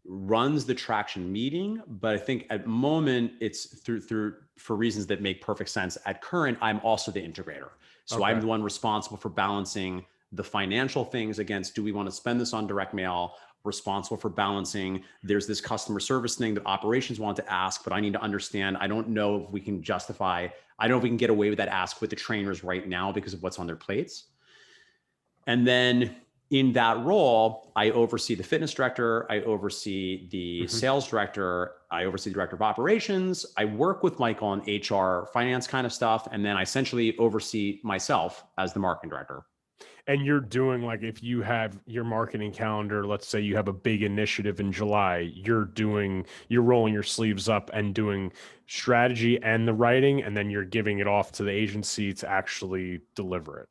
runs the traction meeting, but I think at the moment it's through for reasons that make perfect sense. At current, I'm also the integrator. So Okay. I'm the one responsible for balancing the financial things against, do we want to spend this on direct mail? Responsible for balancing, there's this customer service thing that operations want to ask, but I need to understand. I don't know if we can justify, I don't know if we can get away with that ask with the trainers right now because of what's on their plates. And then in that role, I oversee the fitness director, I oversee the sales director, I oversee the director of operations. I work with Michael on HR, finance kind of stuff, and then I essentially oversee myself as the marketing director. And you're doing, like, if you have your marketing calendar, let's say you have a big initiative in July, you're rolling your sleeves up and doing strategy and the writing, and then you're giving it off to the agency to actually deliver it.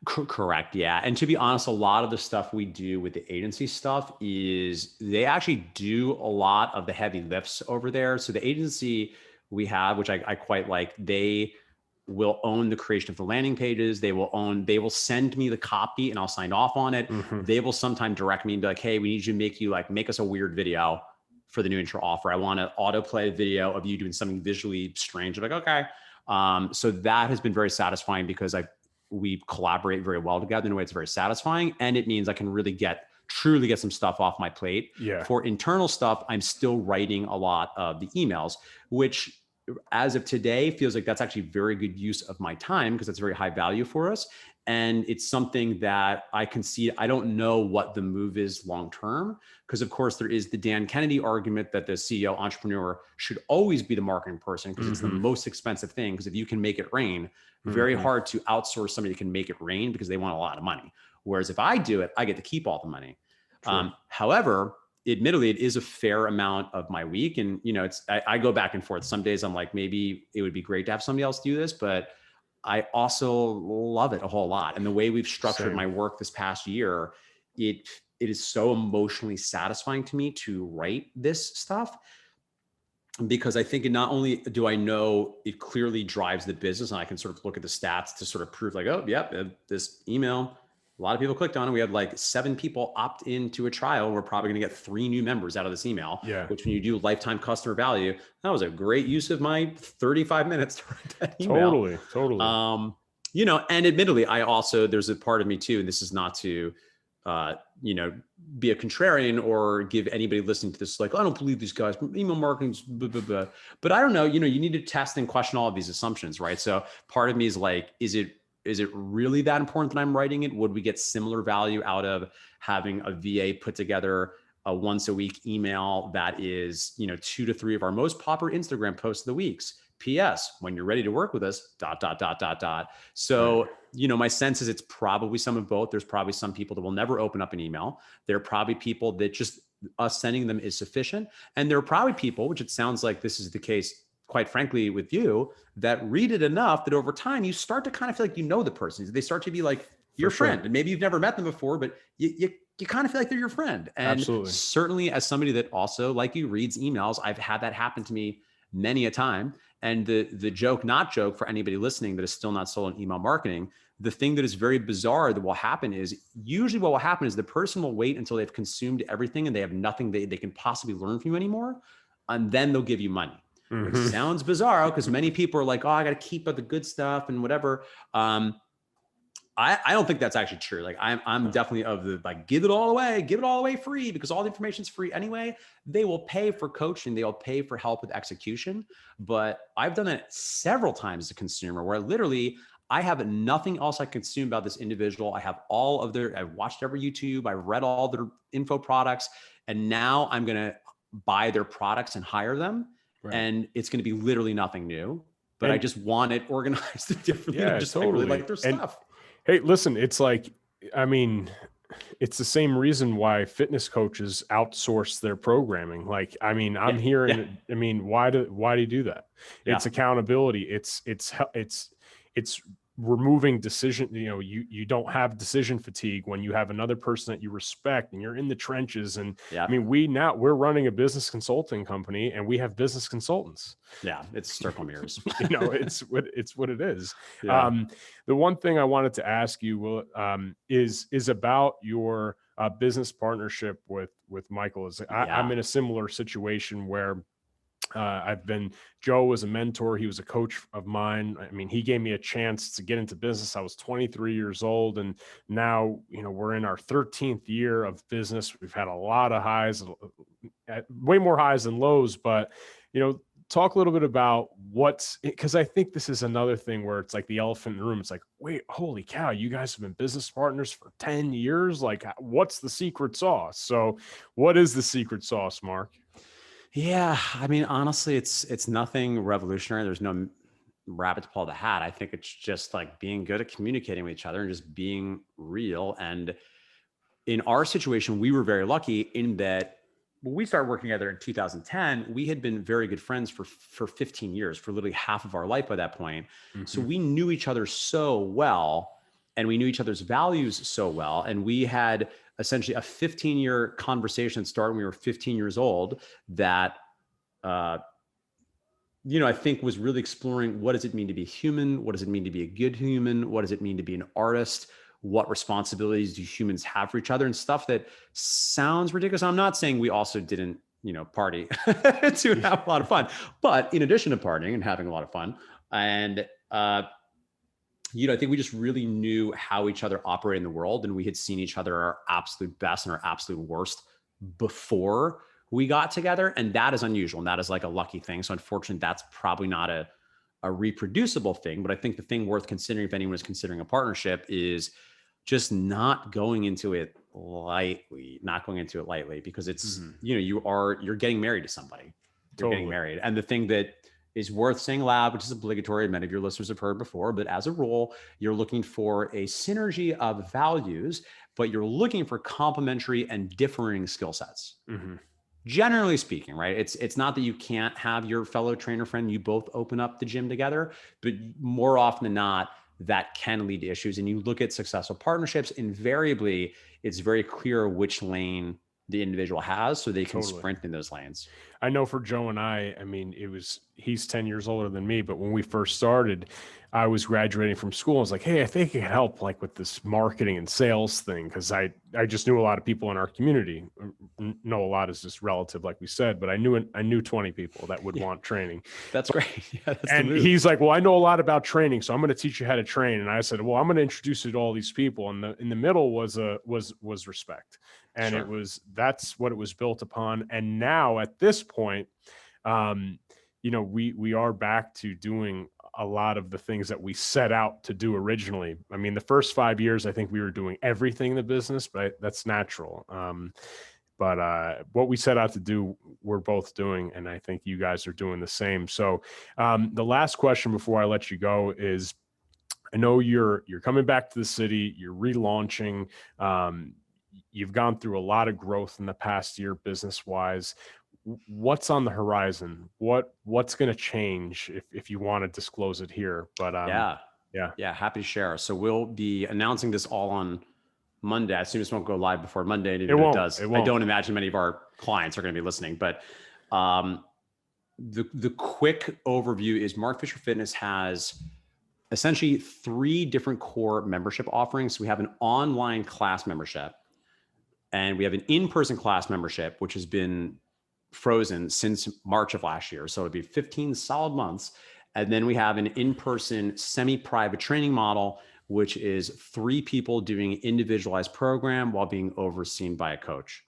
Correct. Yeah. And to be honest, a lot of the stuff we do with the agency stuff is they actually do a lot of the heavy lifts over there. So the agency we have, which I quite like, they will own the creation of the landing pages. They will send me the copy and I'll sign off on it. They will sometimes direct me and be like, hey, we need you to make us a weird video for the new intro offer. I want to autoplay a video of you doing something visually strange. I'm like, okay. So that has been very satisfying because we collaborate very well together in a way it's very satisfying. And it means I can really truly get some stuff off my plate. Yeah. For internal stuff, I'm still writing a lot of the emails, which as of today feels like that's actually very good use of my time because that's very high value for us. And it's something that I can see. I don't know what the move is long-term, because of course there is the Dan Kennedy argument that the CEO entrepreneur should always be the marketing person because it's the most expensive thing. Because if you can make it rain, very hard to outsource somebody who can make it rain because they want a lot of money. Whereas if I do it, I get to keep all the money. However, admittedly, it is a fair amount of my week. And, I go back and forth. Some days I'm like, maybe it would be great to have somebody else do this, but I also love it a whole lot. And the way we've structured my work this past year, it is so emotionally satisfying to me to write this stuff, because I think not only do I know it clearly drives the business, and I can sort of look at the stats to sort of prove like, oh, yep, this email, a lot of people clicked on it. We had like 7 people opt into a trial. We're probably going to get 3 new members out of this email, which when you do lifetime customer value, that was a great use of my 35 minutes to write that email. Totally. And admittedly, there's a part of me too, and this is not to, be a contrarian or give anybody listening to this like, I don't believe these guys, email marketing's blah, blah, blah. But I don't know, you need to test and question all of these assumptions, right? So part of me is like, is it really that important that I'm writing it? Would we get similar value out of having a VA put together a once a week email that is, 2 to 3 of our most popular Instagram posts of the weeks? P.S. When you're ready to work with us, ... So, my sense is it's probably some of both. There's probably some people that will never open up an email. There are probably people that just us sending them is sufficient. And there are probably people, which it sounds like this is the case, quite frankly, with you, that read it enough that over time you start to kind of feel like the person. They start to be like your friend. And maybe you've never met them before, but you kind of feel like they're your friend. And certainly as somebody that also, like you, reads emails, I've had that happen to me many a time. And the joke, not joke, for anybody listening that is still not sold on email marketing, the thing that is very bizarre that will happen is usually what will happen is the person will wait until they've consumed everything and they have nothing they can possibly learn from you anymore. And then they'll give you money. Which sounds bizarre because many people are like, oh, I got to keep up the good stuff and whatever. I don't think that's actually true. Like I'm definitely of the, like, give it all away free, because all the information is free anyway. They will pay for coaching. They'll pay for help with execution. But I've done it several times as a consumer where literally I have nothing else I consume about this individual. I have I've watched every YouTube, I've read all their info products, and now I'm going to buy their products and hire them. And it's going to be literally nothing new, but I just want it organized differently. I really like their stuff. Hey, listen, it's like, it's the same reason why fitness coaches outsource their programming. Like, I'm hearing, why do you do that? It's accountability. It's removing decision, you don't have decision fatigue when you have another person that you respect and you're in the trenches. And Yeah. I mean, we're running a business consulting company and we have business consultants. Yeah. It's circle mirrors. It's what it is. Yeah. The one thing I wanted to ask you, is about your business partnership with Michael. I'm in a similar situation where Joe was a mentor. He was a coach of mine. I mean, he gave me a chance to get into business. I was 23 years old. And now, we're in our 13th year of business. We've had a lot of highs, way more highs than lows, but, talk a little bit about because I think this is another thing where it's like the elephant in the room. It's like, wait, holy cow, you guys have been business partners for 10 years. Like, what's the secret sauce? So what is the secret sauce, Mark? Yeah, I mean, honestly, it's nothing revolutionary. There's no rabbit to pull the hat. I think it's just like being good at communicating with each other and just being real. And in our situation, we were very lucky in that when we started working together in 2010, we had been very good friends for 15 years, for literally half of our life by that point. Mm-hmm. So we knew each other so well, and we knew each other's values so well. And we had essentially a 15-year conversation that started when we were 15 years old that, I think was really exploring, what does it mean to be human? What does it mean to be a good human? What does it mean to be an artist? What responsibilities do humans have for each other, and stuff that sounds ridiculous. I'm not saying we also didn't, party to have a lot of fun, but in addition to partying and having a lot of fun, and, I think we just really knew how each other operate in the world, and we had seen each other our absolute best and our absolute worst before we got together. And that is unusual. And that is like a lucky thing. So unfortunately, that's probably not a reproducible thing. But I think the thing worth considering, if anyone is considering a partnership, is just not going into it lightly, because it's, you're getting married to somebody. You're getting married. And the thing that is worth saying aloud, which is obligatory, many of your listeners have heard before, but as a rule, you're looking for a synergy of values, but you're looking for complementary and differing skill sets. Mm-hmm. Generally speaking, right? It's not that you can't have your fellow trainer friend, you both open up the gym together, but more often than not, that can lead to issues. And you look at successful partnerships, invariably, it's very clear which lane the individual has, so they can sprint in those lanes. I know for Joe and I mean, he's 10 years older than me, but when we first started, I was graduating from school. I was like, hey, I think it could help like with this marketing and sales thing. Cause I just knew a lot of people in our community. No, a lot is just relative, like we said, but I knew 20 people that would want training. That's great. Yeah, and he's like, well, I know a lot about training, so I'm going to teach you how to train. And I said, well, I'm going to introduce you to all these people. And in the middle was respect. And that's what it was built upon. And now at this point, we are back to doing a lot of the things that we set out to do originally. I mean, the first 5 years, I think we were doing everything in the business, but that's natural. But what we set out to do, we're both doing, and I think you guys are doing the same. So the last question before I let you go is, I know you're coming back to the city, you're relaunching, you've gone through a lot of growth in the past year, business-wise. What's on the horizon? What's going to change if you want to disclose it here? But yeah, happy to share. So we'll be announcing this all on Monday. I assume this won't go live before Monday. And it won't. I don't imagine many of our clients are going to be listening, but the quick overview is Mark Fisher Fitness has essentially 3 different core membership offerings. We have an online class membership, and we have an in-person class membership, which has been frozen since March of last year. So it'd be 15 solid months. And then we have an in-person semi-private training model, which is 3 people doing an individualized program while being overseen by a coach.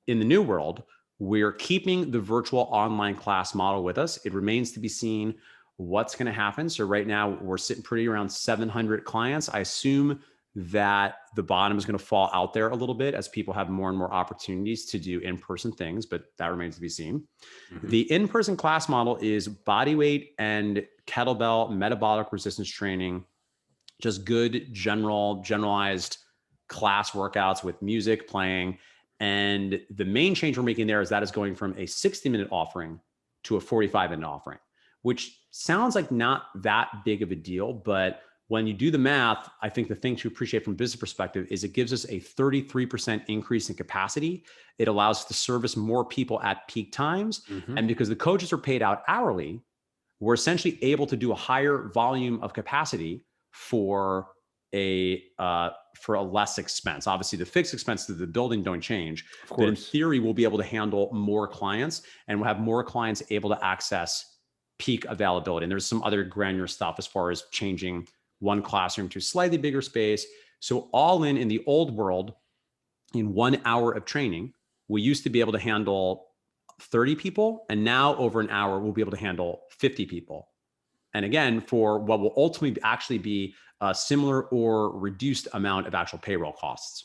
In the new world, we're keeping the virtual online class model with us. It remains to be seen what's going to happen. So right now we're sitting pretty around 700 clients. I assume that the bottom is going to fall out there a little bit as people have more and more opportunities to do in-person things, but that remains to be seen. Mm-hmm. The in-person class model is body weight and kettlebell metabolic resistance training, just good generalized class workouts with music playing. And the main change we're making there is that is going from a 60-minute offering to a 45-minute offering, which sounds like not that big of a deal, but When you do the math, I think the thing to appreciate from a business perspective is it gives us a 33% increase in capacity. It allows us to service more people at peak times. Mm-hmm. And because the coaches are paid out hourly, we're essentially able to do a higher volume of capacity for a less expense. Obviously, the fixed expenses of the building don't change, Of but in course. theory, we'll be able to handle more clients, and we'll have more clients able to access peak availability. And there's some other granular stuff as far as changing one classroom to a slightly bigger space. So all in the old world, in 1 hour of training, we used to be able to handle 30 people, and now over an hour, we'll be able to handle 50 people. And again, for what will ultimately actually be a similar or reduced amount of actual payroll costs.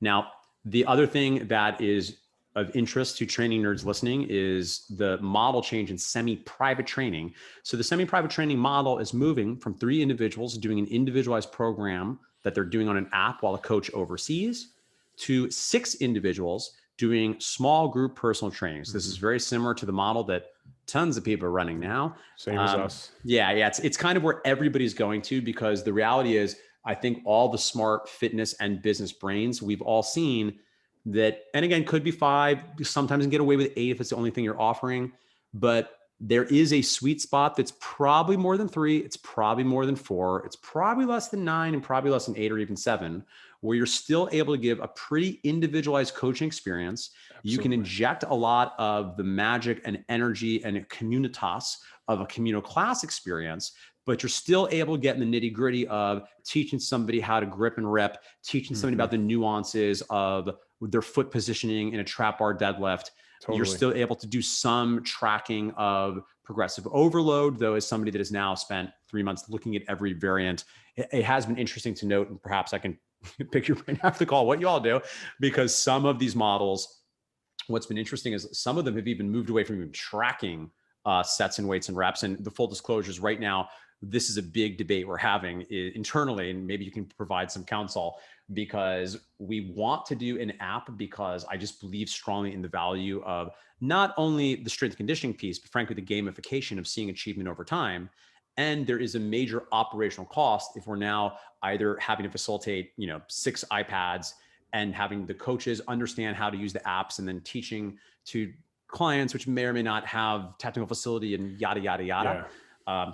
Now, the other thing that is of interest to training nerds listening is the model change in semi-private training. So the semi-private training model is moving from 3 individuals doing an individualized program that they're doing on an app while a coach oversees to 6 individuals doing small group personal training. So this is very similar to the model that tons of people are running now. Same as us. Yeah, it's kind of where everybody's going to, because the reality is, I think all the smart fitness and business brains, we've all seen that, and again, could be 5, sometimes you can get away with 8 if it's the only thing you're offering, but there is a sweet spot that's probably more than 3, it's probably more than 4, it's probably less than 9, and probably less than 8 or even 7, where you're still able to give a pretty individualized coaching experience. Absolutely. You can inject a lot of the magic and energy and communitas of a communal class experience, but you're still able to get in the nitty gritty of teaching somebody how to grip and rip, teaching somebody about the nuances of their foot positioning in a trap bar deadlift. Totally. You're still able to do some tracking of progressive overload, though, as somebody that has now spent 3 months looking at every variant, it has been interesting to note, and perhaps I can pick your brain after the call, what you all do, because some of these models, what's been interesting is some of them have even moved away from even tracking sets and weights and reps. And the full disclosures right now, this is a big debate we're having internally, and maybe you can provide some counsel, because we want to do an app because I just believe strongly in the value of not only the strength conditioning piece, but frankly, the gamification of seeing achievement over time. And there is a major operational cost if we're now either having to facilitate, 6 iPads and having the coaches understand how to use the apps and then teaching to clients, which may or may not have technical facility and yada, yada, yada.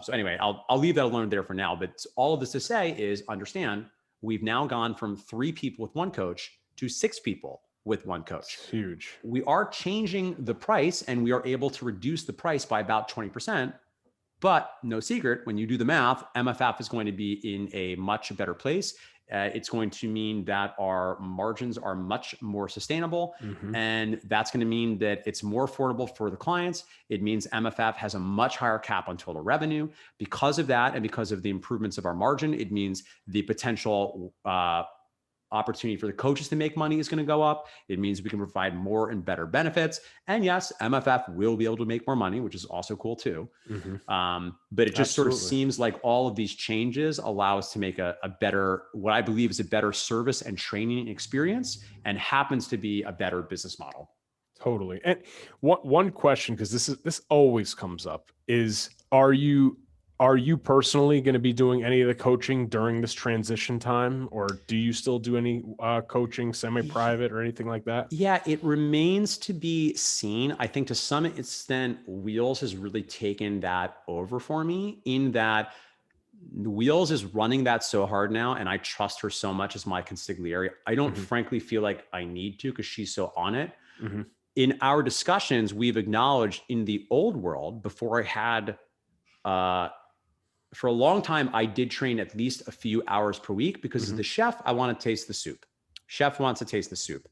So anyway, I'll leave that alone there for now. But all of this to say is, understand, we've now gone from 3 people with 1 coach to 6 people with 1 coach. It's huge. We are changing the price, and we are able to reduce the price by about 20%. But no secret, when you do the math, MFF is going to be in a much better place. It's going to mean that our margins are much more sustainable. And that's going to mean that it's more affordable for the clients. It means MFF has a much higher cap on total revenue. Because of that, and because of the improvements of our margin, it means the potential opportunity for the coaches to make money is going to go up. It means we can provide more and better benefits. And yes, MFF will be able to make more money, which is also cool too. But it just sort of seems like all of these changes allow us to make a better, what I believe is a better service and training experience, and happens to be a better business model. Totally. And one question, because this always comes up, is are you personally going to be doing any of the coaching during this transition time, or do you still do any coaching semi-private or anything like that? Yeah, it remains to be seen. I think to some extent, Wheels has really taken that over for me, in that Wheels is running that so hard now, and I trust her so much as my consigliere. I don't frankly feel like I need to, because she's so on it. In our discussions, we've acknowledged in the old world, before I had for a long time, I did train at least a few hours per week, because as the chef, I want to taste the soup. Chef wants to taste the soup.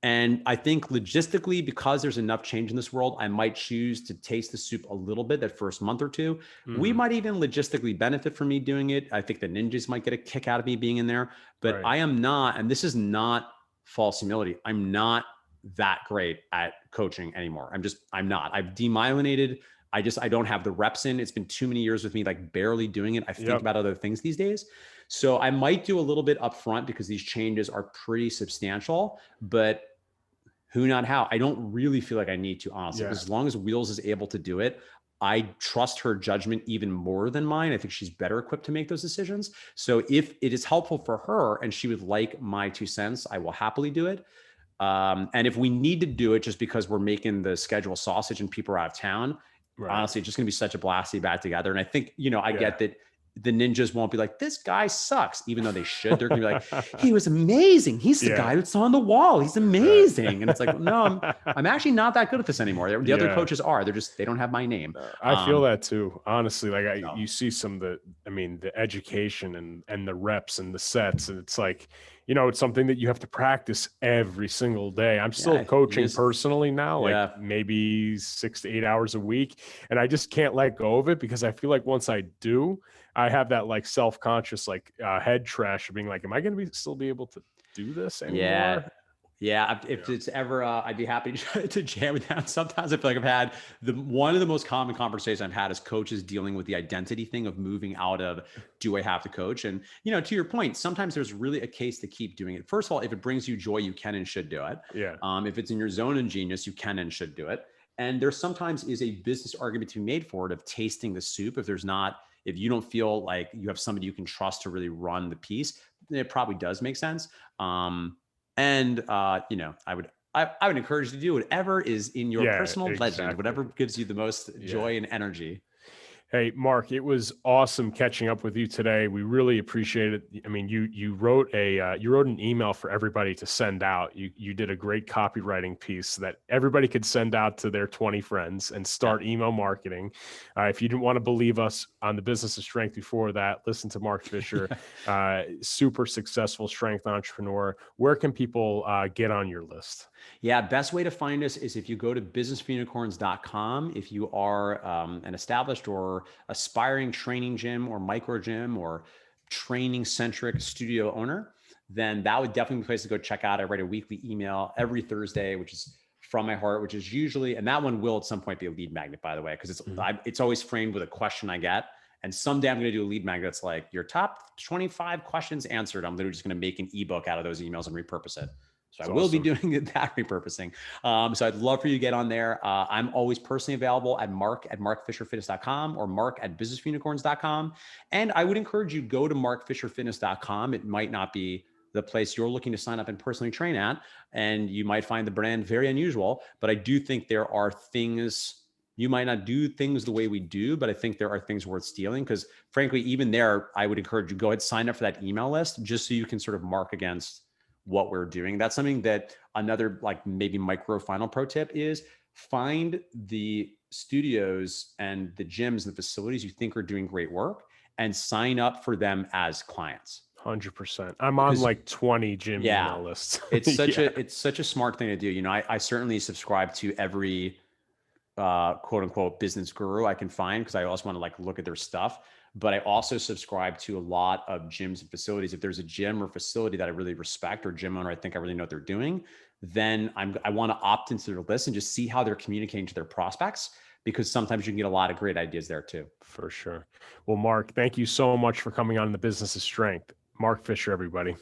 And I think logistically, because there's enough change in this world, I might choose to taste the soup a little bit that first month or 2. We might even logistically benefit from me doing it. I think the ninjas might get a kick out of me being in there, but I am not, and this is not false humility, I'm not that great at coaching anymore. I'm not. I've demyelinated. I don't have the reps in. It's been too many years with me, like barely doing it. I think about other things these days. So I might do a little bit up front, because these changes are pretty substantial, but who, not how. I don't really feel like I need to, honestly, Yeah. because as long as Wheels is able to do it, I trust her judgment even more than mine. I think she's better equipped to make those decisions. So if it is helpful for her and she would like my 2 cents, I will happily do it. And if we need to do it just because we're making the schedule sausage and people are out of town, Right. honestly, it's just going to be such a blast to be back together. And I think, I Yeah. get that the ninjas won't be like, this guy sucks, even though they should. They're going to be like, he was amazing. He's the guy that's on the wall. He's amazing. And it's like, no, I'm actually not that good at this anymore. The other coaches are. They don't have my name. I feel that too, honestly. Like So. you see some of the education and the reps and the sets, and it's like, it's something that you have to practice every single day. I'm still coaching personally now, like maybe 6 to 8 hours a week. And I just can't let go of it because I feel like once I do, I have that like self-conscious, like head trash of being like, am I going to still be able to do this anymore? Yeah. If it's ever, I'd be happy to jam with that. Sometimes I feel like I've had one of the most common conversations I've had as coaches dealing with the identity thing of moving out of, do I have to coach? And, to your point, sometimes there's really a case to keep doing it. First of all, if it brings you joy, you can and should do it. Yeah. If it's in your zone of genius, you can and should do it. And there sometimes is a business argument to be made for it of tasting the soup. If you don't feel like you have somebody you can trust to really run the piece, it probably does make sense. I would encourage you to do whatever is in your personal legend, whatever gives you the most joy and energy. Hey, Mark, it was awesome catching up with you today. We really appreciate it. I mean, you wrote an email for everybody to send out. You did a great copywriting piece that everybody could send out to their 20 friends and start email marketing. If you didn't want to believe us on the Business of Strength before that, listen to Mark Fisher, super successful strength entrepreneur. Where can people get on your list? Yeah, best way to find us is if you go to businessunicorns.com. If you are an established or aspiring training gym or micro gym or training centric studio owner, then that would definitely be a place to go check out. I write a weekly email every Thursday, which is from my heart, which is usually, and that one will at some point be a lead magnet, by the way, because it's always framed with a question I get. And someday I'm going to do a lead magnet that's like your top 25 questions answered. I'm literally just going to make an ebook out of those emails and repurpose it. So I will be doing that repurposing. So I'd love for you to get on there. I'm always personally available at mark@markfisherfitness.com or mark@businessunicorns.com. And I would encourage you to go to markfisherfitness.com. It might not be the place you're looking to sign up and personally train at, and you might find the brand very unusual, but I do think there are things, you might not do things the way we do, but I think there are things worth stealing, because frankly, even there, I would encourage you, go ahead, sign up for that email list just so you can sort of mark against what we're doing. That's something that another like maybe micro final pro tip is find the studios and the gyms and the facilities you think are doing great work and sign up for them as clients. 100%. I'm on like 20 gym email lists. It's such a smart thing to do. I certainly subscribe to every quote unquote business guru I can find, because I also want to like look at their stuff. But I also subscribe to a lot of gyms and facilities. If there's a gym or facility that I really respect, or gym owner I think I really know what they're doing, then I want to opt into their list and just see how they're communicating to their prospects, because sometimes you can get a lot of great ideas there too. For sure. Well, Mark, thank you so much for coming on The Business of Strength. Mark Fisher, everybody.